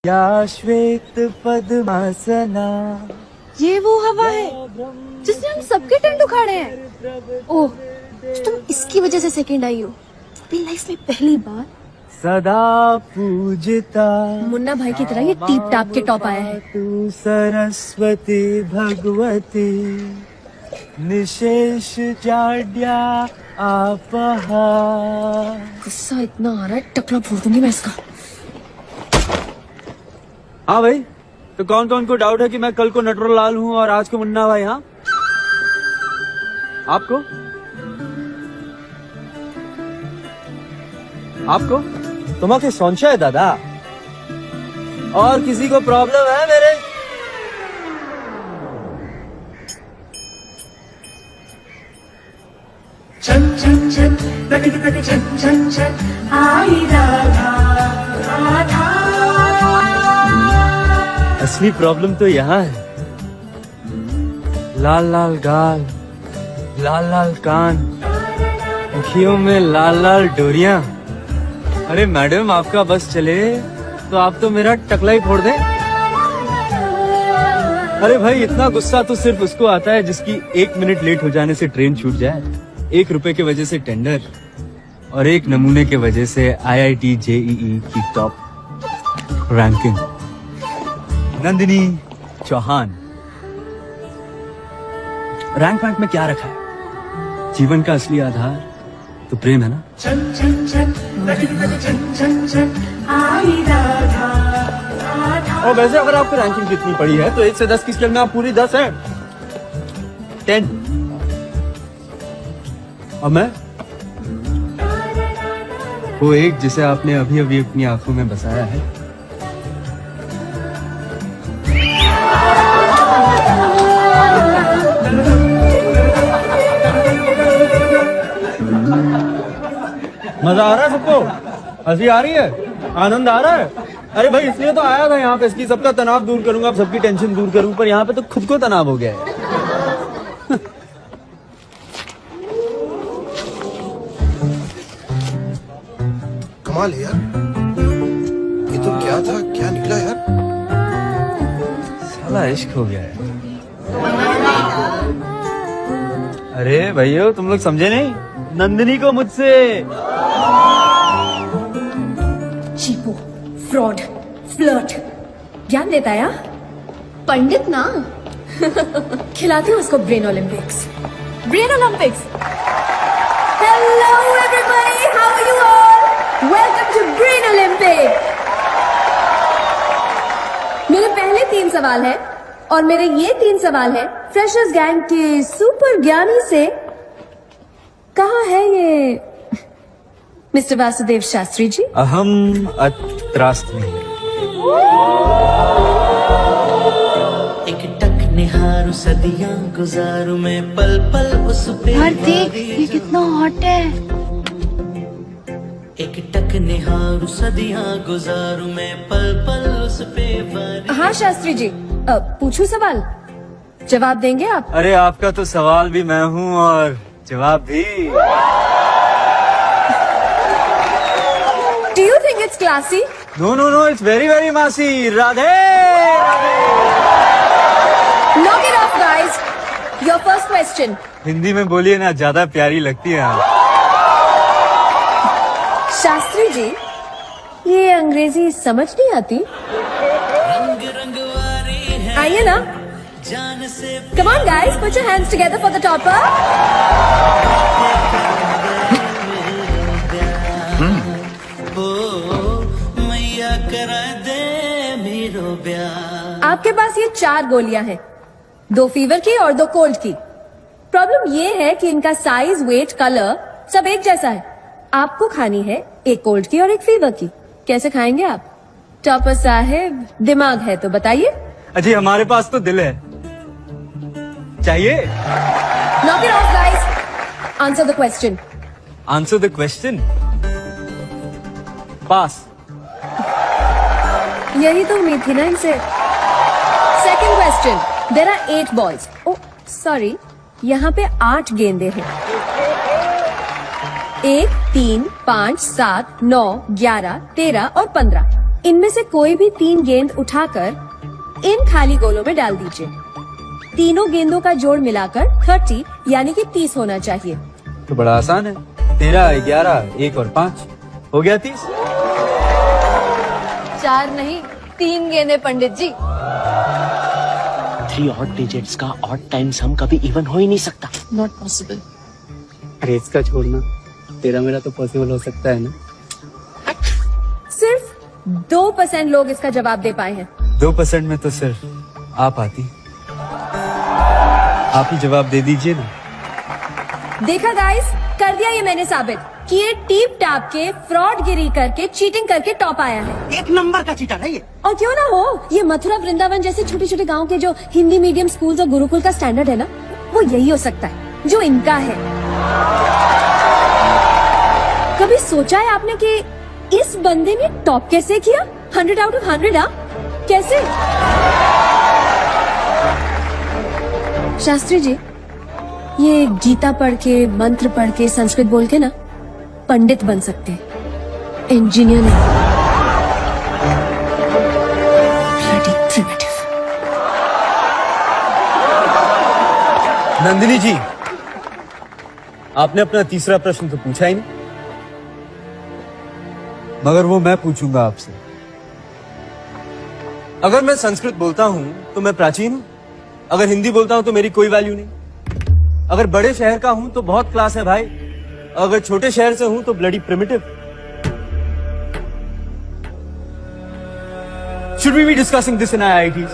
या श्वेत पद्मासना। ये वो हवा है जिसने हम सबके टेंट उखाड़े हैं। ओह, तो तुम इसकी वजह से सेकंड आई हो। अपनी लाइफ में पहली बार सदा पूजता मुन्ना भाई की तरह ये टीप टाप के टॉप आया है। तू सरस्वती भगवती निशेष जाड्या आपहा। गुस्सा इतना आ रहा है, टकला फोड़ दूंगी मैं इसका। हाँ भाई, तो कौन कौन को डाउट है कि मैं कल को नटवर लाल हूँ और आज को मुन्ना भाई? हाँ, आपको तुम्हारे संशय है दादा? और किसी को प्रॉब्लम है मेरे? छन छन छन प्रति प्रति छन छन छन आई राधा राधा। असली प्रॉब्लम तो यहाँ है। लाल लाल गाल, लाल लाल कान, आँखियों में लाल लाल डोरियां। अरे मैडम, आपका बस चले तो आप तो मेरा टकला ही फोड़ दें। अरे भाई, इतना गुस्सा तो सिर्फ उसको आता है जिसकी 1 मिनट लेट हो जाने से ट्रेन छूट जाए, 1 रुपए की वजह से टेंडर और 1 नमूने की वजह से IIT JEE की top ranking. Nandini Chauhan. Rank में क्या रखा है? जीवन का असली आधार तो प्रेम है ना। छन छन छन प्रति प्रति छन छन छन आई राधा राधा। और वैसे अगर आपको रैंकिंग कितनी पड़ी है तो 1 से 10 की स्केल में आप पूरी 10 है। 10। अब मैं वो एक जिसे आपने अभी अभी अपनी आंखों में बसाया है। मजा आ रहा है सबको? हंसी आ रही है? आनंद आ रहा है? अरे भाई, इसलिए तो आया था यहाँ पे, इसकी सबका तनाव दूर करूंगा, अब सबकी टेंशन दूर करूं, पर यहाँ पे तो खुद को तनाव हो गया है। कमाल है यार, ये तो क्या था, क्या निकला यार? साला इश्क हो गया है। अरे भैया, तुम लोग समझे नहीं? नंदिनी को मुझसे। चीपो, फ्रॉड, फ्लर्ट, ज्ञान देता है पंडित ना। खिलाती हूँ उसको brain olympics. Brain olympics. Hello everybody, how are you all? Welcome to brain olympic. मेरे पहले 3 सवाल हैं और मेरे ये 3 सवाल हैं फ्रेशर्स गैंग के सुपर ज्ञानी से। कहाँ है ये मिस्टर वासुदेव शास्त्री जी? अहम अत्रास्मि। एक टक निहारू सदियां गुजारू मैं पल पल उस पे। यार देख, ये कितना हॉट है। एक टक निहारू सदियां गुजारू मैं पल पल उस पे। हाँ शास्त्री जी, पूछूं सवाल? जवाब देंगे आप? अरे आपका तो सवाल भी मैं हूँ और जवाब भी। Do you think it's classy? No, it's very very मासी। Radhe Radhe. Knock it off, guys. Your first question. Hindi में बोलिए ना, ज्यादा प्यारी लगती है आप। शास्त्री जी, ये अंग्रेजी समझ नहीं आती? रंग रंगवारी है आइए ना। जान से। Come on, guys, put your hands together for the topper. मैया करा दे मेरो ब्याह। आपके पास ये 4 गोलियां हैं, 2 फीवर की और 2 कोल्ड की। प्रॉब्लम ये है कि इनका साइज, वेट, कलर सब एक जैसा है। आपको खानी है एक कोल्ड की और एक फीवर की। कैसे खाएंगे आप? टॉपर साहेब, दिमाग है तो बताइए। अजी, हमारे पास तो दिल है। चाहिए? Knock it off, guys. Answer the question. Answer the question. पास। यही तो उम्मीद थी ना इनसे। Second question. There are 8 balls. Oh, sorry. यहाँ पे 8 गेंदे हैं। 1, 3, 5, 7, 9, 11, 13 और 15। इनमें से कोई भी 3 गेंद उठाकर इन खाली गोलों में डाल दीजिए। तीनों गेंदों का जोड़ मिलाकर 30 यानी कि 30 होना चाहिए। तो बड़ा आसान है, 13, 11, 1 और 5 हो गया 30। 4 नहीं, 3 गेंदें पंडित जी। 3 ऑड डिजिट्स का ऑड टाइम सम कभी इवन हो ही नहीं सकता। Not possible. अरे इसका छोड़ना, तेरा मेरा तो पॉसिबल हो सकता है ना। सिर्फ 2% लोग इसका जवाब दे पाए हैं। 2% में तो सिर्फ आप आती। आप ही जवाब दे दीजिए ना। देखा गाइस, कर दिया ये मैंने साबित कि ये टीप टाप के फ्रॉड गिरी करके चीटिंग करके टॉप आया है। एक नंबर का चीटर है ये। और क्यों ना हो, ये मथुरा वृंदावन जैसे छोटे छोटे गांव के जो हिंदी मीडियम स्कूल्स और गुरुकुल का स्टैंडर्ड है ना, वो यही हो सकता है जो इनका है। कभी सोचा है आपने कि इस बंदे ने टॉप कैसे किया? 100 आउट ऑफ 100। हाँ, कैसे? शास्त्री जी, ये गीता पढ़ के, मंत्र पढ़ के, संस्कृत बोल के ना पंडित बन सकते हैं, इंजीनियर नहीं। Bloody primitive। नंदिनी जी, आपने अपना तीसरा प्रश्न तो पूछा ही नहीं, मगर वो मैं पूछूंगा आपसे। अगर मैं संस्कृत बोलता हूं तो मैं प्राचीन हूं, अगर हिंदी बोलता हूं तो मेरी कोई वैल्यू नहीं, अगर बड़े शहर का हूं तो बहुत क्लास है भाई, अगर छोटे शहर से हूं तो bloody primitive. Should we be discussing this in IITs?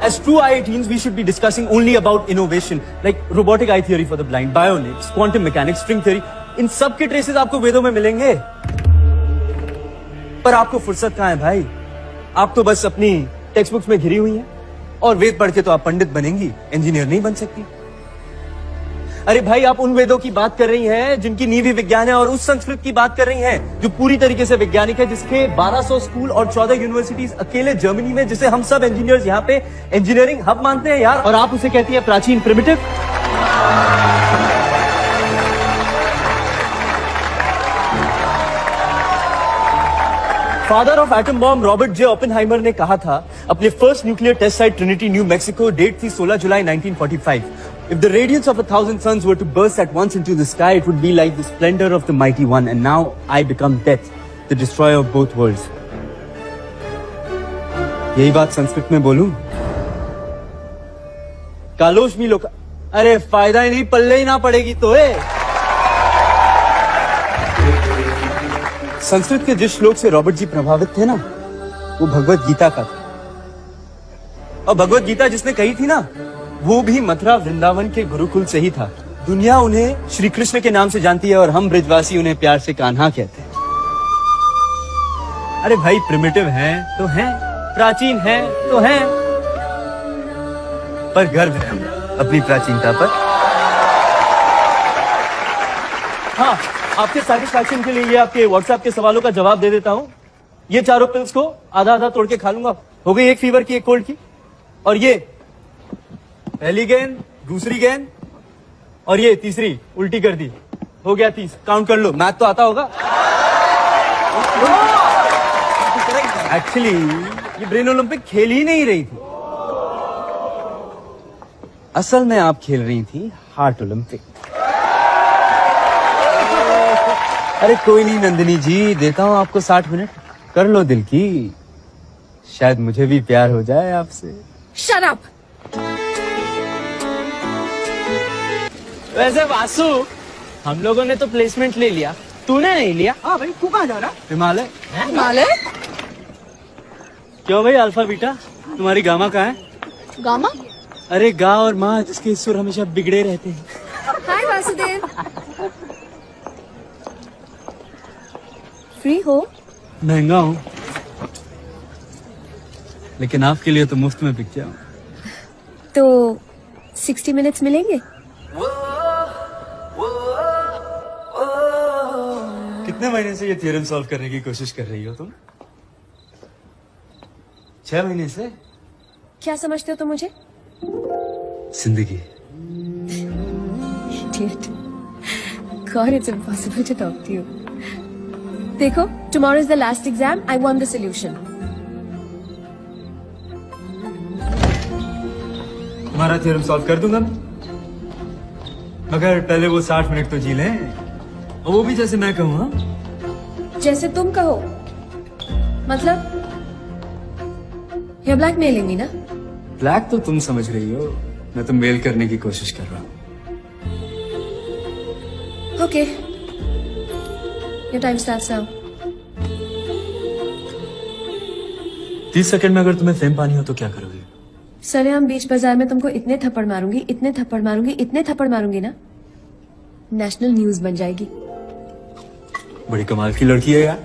As true IITians, we should be discussing only about innovation, like robotic eye theory for the blind, bionics, quantum mechanics, string theory. इन सब के traces आपको वेदों में मिलेंगे, पर आपको फुर्सत कहां है भाई? आप तो बस अपनी टेक्स्ट बुक्स में घिरी हुई हैं, और वेद पढ़ के तो आप पंडित बनेंगी, इंजीनियर नहीं बन सकती। अरे भाई, आप उन वेदों की बात कर रही हैं जिनकी नींव ही विज्ञान है, और उस संस्कृत की बात कर रही हैं जो पूरी तरीके से वैज्ञानिक है, जिसके 1200 स्कूल और 14 यूनिवर्सिटीज अकेले जर्मनी में, जिसे हम सब इंजीनियर्स यहाँ पे इंजीनियरिंग हब मानते हैं यार, और आप उसे कहती है प्राचीन, primitive. Father of atom bomb Robert J Oppenheimer ने कहा था अपने first nuclear test site Trinity, New Mexico, date थी 16 जुलाई 1945। If the radiance of 1,000 suns were to burst at once into the sky, it would be like the splendor of the mighty one. And now I become death, the destroyer of both worlds. यही बात संस्कृत में बोलूं? कालोश भी लोग, अरे फायदा ही नहीं, पल्ले ही ना पड़ेगी तो संस्कृत के जिस श्लोक से रॉबर्ट जी प्रभावित थे ना, वो भगवत गीता का था। और भगवत गीता जिसने कही थी ना, वो भी मथुरा वृंदावन के गुरुकुल से ही था। दुनिया उन्हें श्री कृष्ण के नाम से जानती है, और हम ब्रिजवासी उन्हें प्यार से कान्हा कहते हैं। अरे भाई, प्रिमिटिव हैं तो हैं, प्राचीन हैं तो हैं, पर गर्व है अपनी प्राचीनता पर। हाँ, आपके सेटिस्फैक्शन के लिए ये आपके व्हाट्सएप के सवालों का जवाब दे देता हूं। ये चारों पिल्स को आधा आधा तोड़ के खा लूंगा। हो गई एक फीवर की, एक कोल्ड की, और ये पहली गेंद, दूसरी गेंद, और ये तीसरी उल्टी कर दी, हो गया 30। काउंट कर लो, मैथ तो आता होगा। एक्चुअली ये ब्रेन ओलंपिक खेल ही नहीं रही थी, असल में आप खेल रही थी हार्ट ओलंपिक। अरे कोई नहीं नंदिनी जी, देता हूं आपको 60 मिनट, कर लो दिल की, शायद मुझे भी प्यार हो जाए आपसे। Shut up. वैसे वासु, हम लोगों ने तो प्लेसमेंट ले लिया, तूने नहीं लिया। हाँ भाई, तू कहाँ जा रहा? हिमालय। हिमालय? क्यों भाई अल्फा बीटा, तुम्हारी गामा कहाँ है? गामा? अरे गा और माँ, जिसके सुर हमेशा बिगड़े रहते हैं। हाय वासुदेव। फ्री हो? महंगा हूँ, लेकिन आपके लिए तो मुफ्त में बिक जाऊं। तो 60 मिनट्स मिलेंगे? कितने महीने से ये थ्योरम सॉल्व करने की कोशिश कर रही हो तुम? 6 महीने से? क्या समझते हो तुम मुझे? जिंदगी। Idiot. God, it's impossible to talk to you. देखो, tomorrow is the last exam. I want the solution. तुम्हारा थ्योरम सॉल्व कर दूंगा मैं, मगर पहले वो 60 मिनट तो जी लें, और वो भी जैसे मैं कहूँ। हाँ, जैसे तुम कहो। मतलब you're blackmailing me ना? ब्लैक तो तुम समझ रही हो, मैं तो मेल करने की कोशिश कर रहा हूँ। Okay. Your time starts now. 30 second में अगर तुम्हें फेम पानी हो तो क्या करोगे? सरेआम बीच बाजार में तुमको इतने थप्पड़ मारूंगी, इतने थप्पड़ मारूंगी, इतने थप्पड़ मारूंगी ना, नेशनल न्यूज बन जाएगी। बड़ी कमाल की लड़की है यार।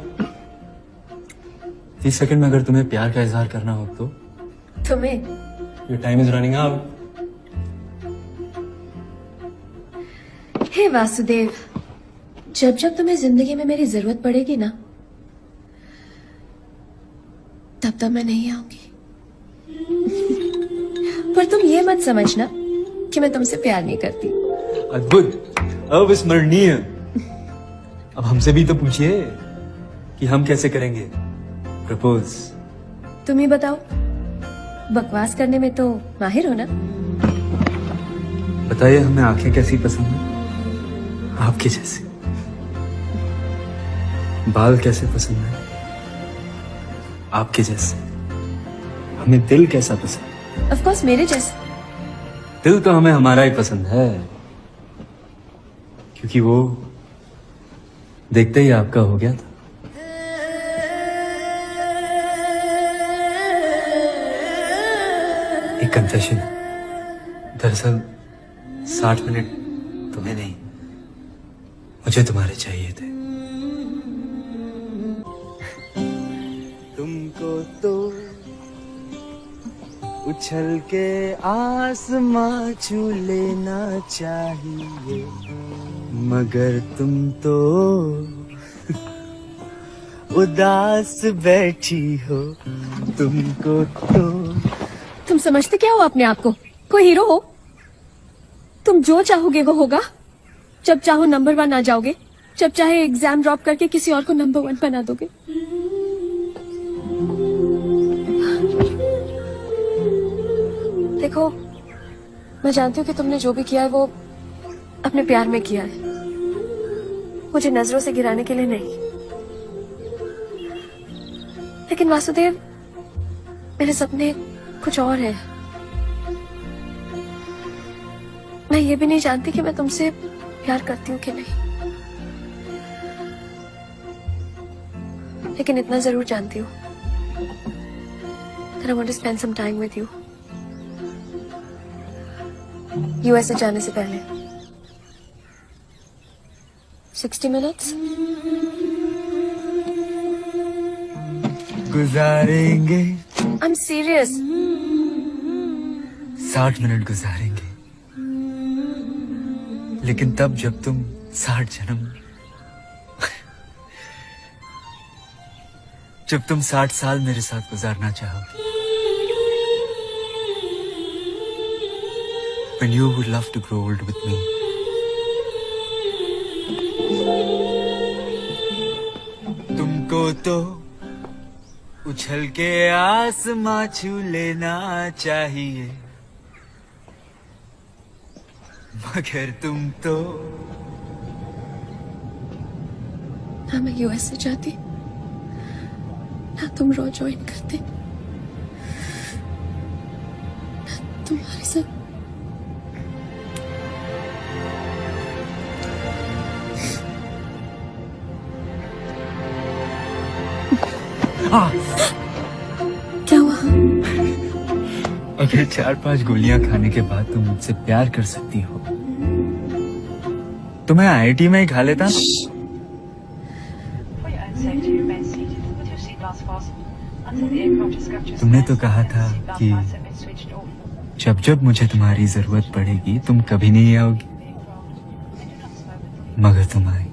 30 सेकंड में अगर तुम्हें प्यार का इजहार करना हो तो? तुम्हें? Your time is running out. हे वासुदेव, जब जब तुम्हें जिंदगी में मेरी जरूरत पड़ेगी ना, तब तब मैं नहीं आऊंगी। पर तुम ये मत समझना कि मैं तुमसे प्यार नहीं करती। अद्भुत, अविस्मरणीय। अब हमसे भी तो पूछिए कि हम कैसे करेंगे प्रपोज। तुम ही बताओ, बकवास करने में तो माहिर हो ना? बताइए, हमें आंखें कैसी पसंद है? आपके जैसे। बाल कैसे पसंद है? आपके जैसे। हमें दिल कैसा पसंद है? ऑफ कोर्स मेरे जैसे। दिल तो हमें हमारा ही पसंद है, क्योंकि वो देखते ही आपका हो गया था। एक कंफेशन, दरअसल 60 मिनट तुम्हें नहीं, मुझे तुम्हारे चाहिए थे। तुमको तो उछल के आसमां छू लेना चाहिए, मगर तुम तो उदास बैठी हो। तुमको तो तुम समझते क्या हो अपने आप को? कोई हीरो हो? तुम जो चाहोगे वो होगा। जब चाहो नंबर 1 आ जाओगे, जब चाहे एग्जाम ड्रॉप करके किसी और को नंबर 1 बना दोगे। देखो, मैं जानती हूँ कि तुमने जो भी किया है वो अपने प्यार में किया है, मुझे नजरों से गिराने के लिए नहीं। लेकिन वासुदेव, मेरे सपने कुछ और है। मैं ये भी नहीं जानती कि मैं तुमसे प्यार करती हूँ कि नहीं, लेकिन इतना जरूर जानती हूँ that I want to spend some time with you. USA जाने से पहले 60 मिनट्स गुजारेंगे। I am serious. 60 मिनट गुजारेंगे, लेकिन तब जब तुम 60 जन्म जब तुम 60 साल मेरे साथ गुजारना चाहोगे। When you would love to grow old with me. तुमको तो उछल के आसमां छू लेना चाहिए, मगर तुम तो ना मैं यूएसए जाती, ना तुम रॉ ज्वाइन करते, ना तुम्हारे साथ क्या हुआ? अगर 4-5 गोलियां खाने के बाद तुम मुझसे प्यार कर सकती हो तो मैं आईआईटी में ही खा लेता। तुमने तो कहा था कि जब जब मुझे तुम्हारी जरूरत पड़ेगी तुम कभी नहीं आओगी, मगर तुम आए।